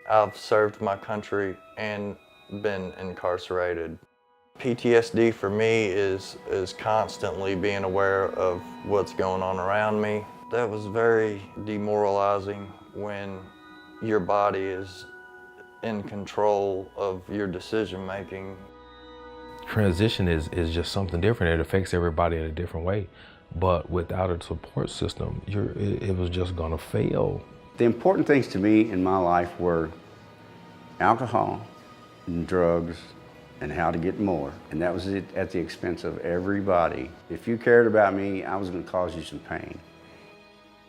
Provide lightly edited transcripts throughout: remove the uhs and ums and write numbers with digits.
I've served my country and been incarcerated. PTSD for me is constantly being aware of what's going on around me. That was very demoralizing when your body is in control of your decision making. Transition is just something different. It affects everybody in a different way. But without a support system, it was just gonna fail. The important things to me in my life were alcohol and drugs and how to get more. And that was it at the expense of everybody. If you cared about me, I was gonna cause you some pain.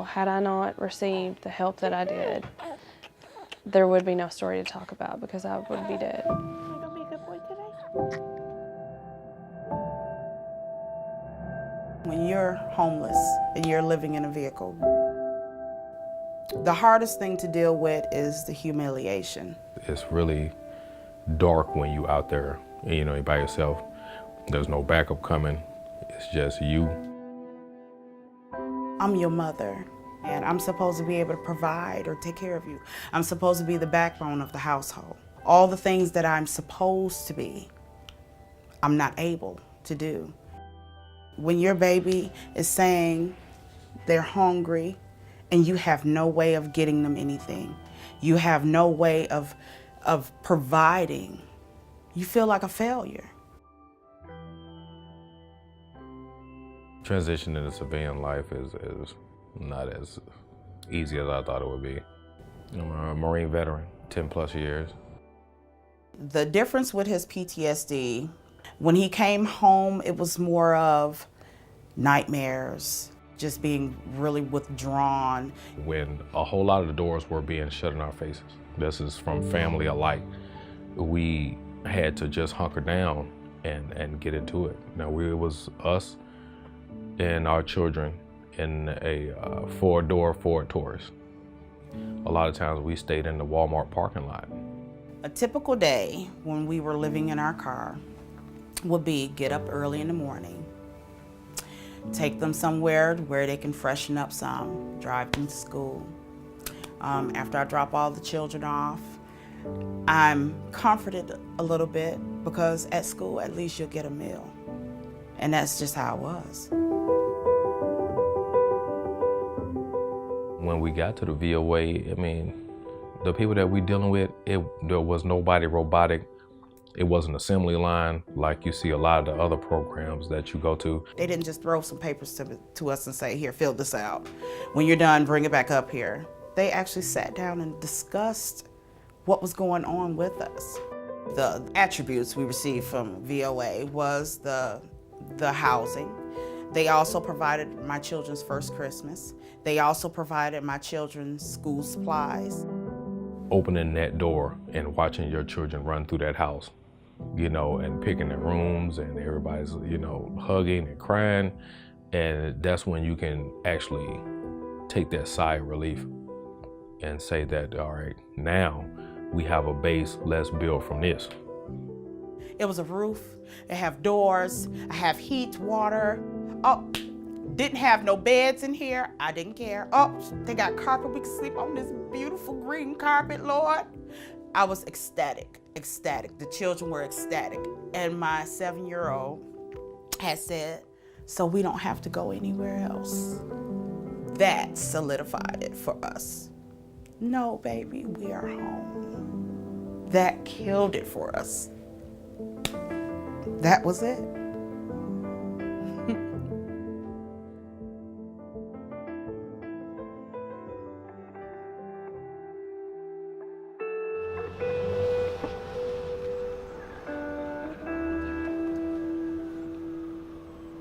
Had I not received the help that I did, there would be no story to talk about because I would be dead. Are you gonna be a good boy today? When you're homeless and you're living in a vehicle, the hardest thing to deal with is the humiliation. It's really dark when you out there, you know, by yourself. There's no backup coming. It's just you. I'm your mother, and I'm supposed to be able to provide or take care of you. I'm supposed to be the backbone of the household. All the things that I'm supposed to be, I'm not able to do. When your baby is saying they're hungry and you have no way of getting them anything, you have no way of providing, you feel like a failure. Transition into civilian life is not as easy as I thought it would be. I'm a Marine veteran, 10 plus years. The difference with his PTSD, when he came home, it was more of nightmares, just being really withdrawn. When a whole lot of the doors were being shut in our faces, this is from family alike, we had to just hunker down and get into it. Now, it was us and our children in a four-door Ford Taurus. A lot of times we stayed in the Walmart parking lot. A typical day when we were living in our car would be get up early in the morning, take them somewhere where they can freshen up some, drive them to school. After I drop all the children off, I'm comforted a little bit because at school at least you'll get a meal. And that's just how it was. When we got to the VOA, I mean, the people that we dealing with, there was nobody robotic. It wasn't an assembly line like you see a lot of the other programs that you go to. They didn't just throw some papers to us and say, here, fill this out. When you're done, bring it back up here. They actually sat down and discussed what was going on with us. The attributes we received from VOA was the housing. They also provided my children's first Christmas. They also provided my children's school supplies. Opening that door and watching your children run through that house, you know, and picking their rooms and everybody's, you know, hugging and crying. And that's when you can actually take that sigh of relief and say that, all right, now we have a base, let's build from this. It was a roof, it have doors, I have heat, water. Oh, didn't have no beds in here, I didn't care. Oh, they got carpet, we can sleep on this beautiful green carpet, Lord. I was ecstatic. The children were ecstatic. And my 7-year-old had said, so we don't have to go anywhere else. That solidified it for us. No, baby, we are home. That killed it for us. That was it.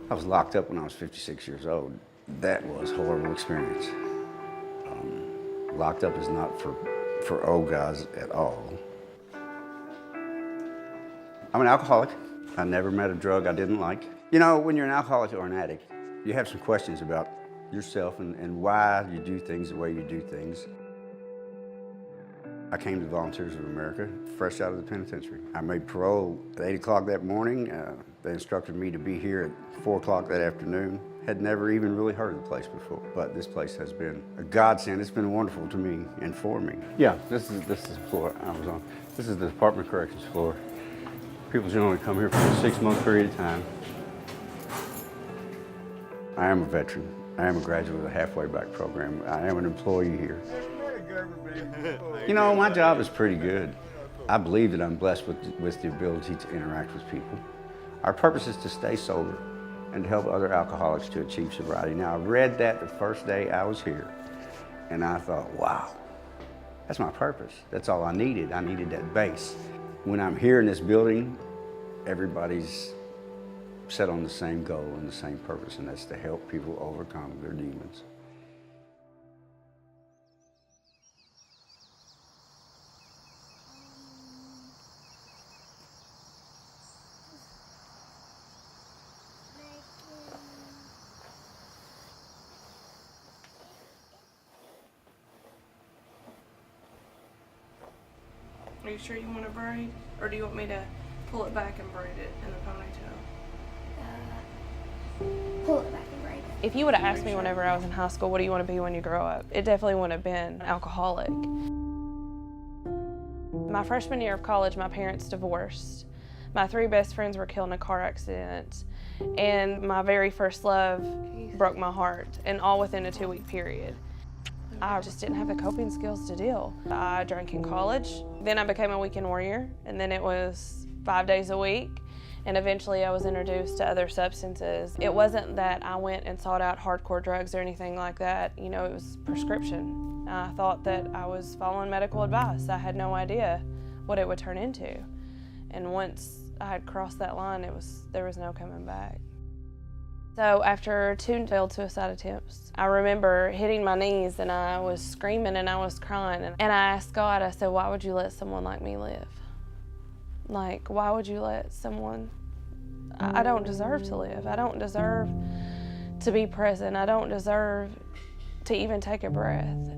I was locked up when I was 56 years old. That was a horrible experience. Locked up is not for old guys at all. I'm an alcoholic. I never met a drug I didn't like. You know, when you're an alcoholic or an addict, you have some questions about yourself and why you do things the way you do things. I came to Volunteers of America fresh out of the penitentiary. I made parole at 8 o'clock that morning. They instructed me to be here at 4 o'clock that afternoon. Had never even really heard of the place before, but this place has been a godsend. It's been wonderful to me and for me. Yeah, this is the floor I was on. This is the Department of Corrections floor. People generally come here for a 6-month period of time. I am a veteran. I am a graduate of the Halfway Back program. I am an employee here. You know, my job is pretty good. I believe that I'm blessed with the ability to interact with people. Our purpose is to stay sober and to help other alcoholics to achieve sobriety. Now, I read that the first day I was here, and I thought, wow, that's my purpose. That's all I needed. I needed that base. When I'm here in this building, everybody's set on the same goal and the same purpose, and that's to help people overcome their demons. Are you sure you want to braid? Or do you want me to pull it back and braid it in the ponytail? Pull it back and braid it. If you would have asked me whenever I was in high school, what do you want to be when you grow up? It definitely wouldn't have been alcoholic. My freshman year of college, my parents divorced. My 3 best friends were killed in a car accident. And my very first love broke my heart, and all within a 2-week period. I just didn't have the coping skills to deal. I drank in college, then I became a weekend warrior, and then it was 5 days a week, and eventually I was introduced to other substances. It wasn't that I went and sought out hardcore drugs or anything like that. You know, it was prescription. I thought that I was following medical advice. I had no idea what it would turn into. And once I had crossed that line, there was no coming back. So after 2 failed suicide attempts, I remember hitting my knees and I was screaming and I was crying. And I asked God, I said, why would you let someone like me live? Like, why would you let someone, I don't deserve to live. I don't deserve to be present. I don't deserve to even take a breath.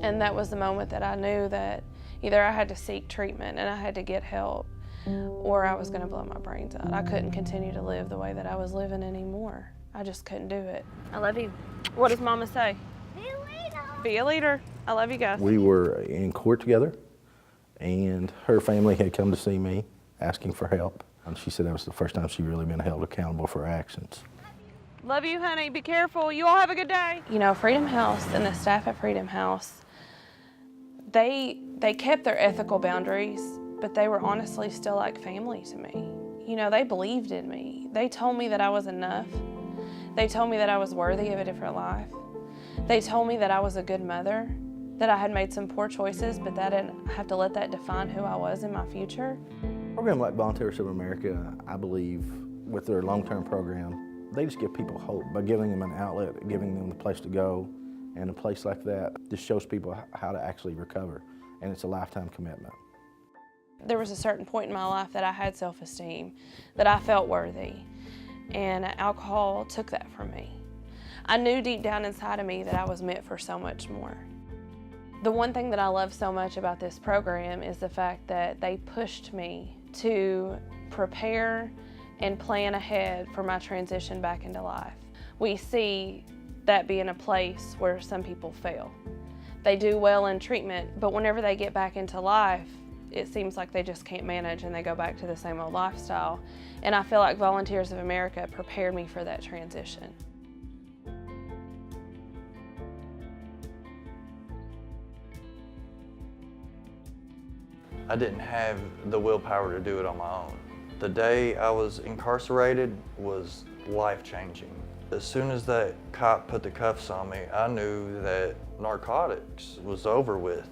And that was the moment that I knew that either I had to seek treatment and I had to get help, or I was going to blow my brains out. I couldn't continue to live the way that I was living anymore. I just couldn't do it. I love you. What does Mama say? Be a leader. Be a leader. I love you guys. We were in court together, and her family had come to see me asking for help. And she said that was the first time she'd really been held accountable for her actions. Love you, honey. Be careful. You all have a good day. You know, Freedom House and the staff at Freedom House, they kept their ethical boundaries, but they were honestly still like family to me. You know, they believed in me. They told me that I was enough. They told me that I was worthy of a different life. They told me that I was a good mother, that I had made some poor choices, but that I didn't have to let that define who I was in my future. A program like Volunteers of America, I believe, with their long-term program, they just give people hope by giving them an outlet, giving them the place to go, and a place like that just shows people how to actually recover, and it's a lifetime commitment. There was a certain point in my life that I had self-esteem, that I felt worthy, and alcohol took that from me. I knew deep down inside of me that I was meant for so much more. The one thing that I love so much about this program is the fact that they pushed me to prepare and plan ahead for my transition back into life. We see that being a place where some people fail. They do well in treatment, but whenever they get back into life, it seems like they just can't manage and they go back to the same old lifestyle. And I feel like Volunteers of America prepared me for that transition. I didn't have the willpower to do it on my own. The day I was incarcerated was life-changing. As soon as that cop put the cuffs on me, I knew that narcotics was over with.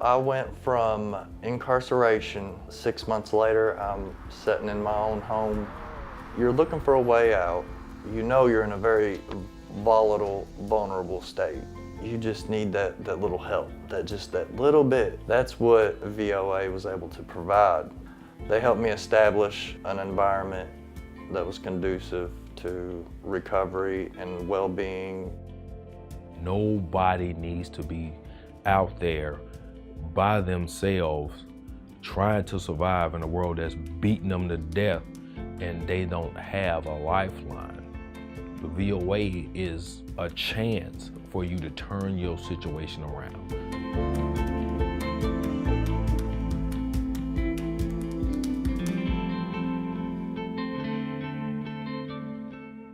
I went from incarceration. 6 months later, I'm sitting in my own home. You're looking for a way out. You know you're in a very volatile, vulnerable state. You just need that little help, that little bit. That's what VOA was able to provide. They helped me establish an environment that was conducive to recovery and well-being. Nobody needs to be out there by themselves trying to survive in a world that's beating them to death and they don't have a lifeline. The VOA is a chance for you to turn your situation around.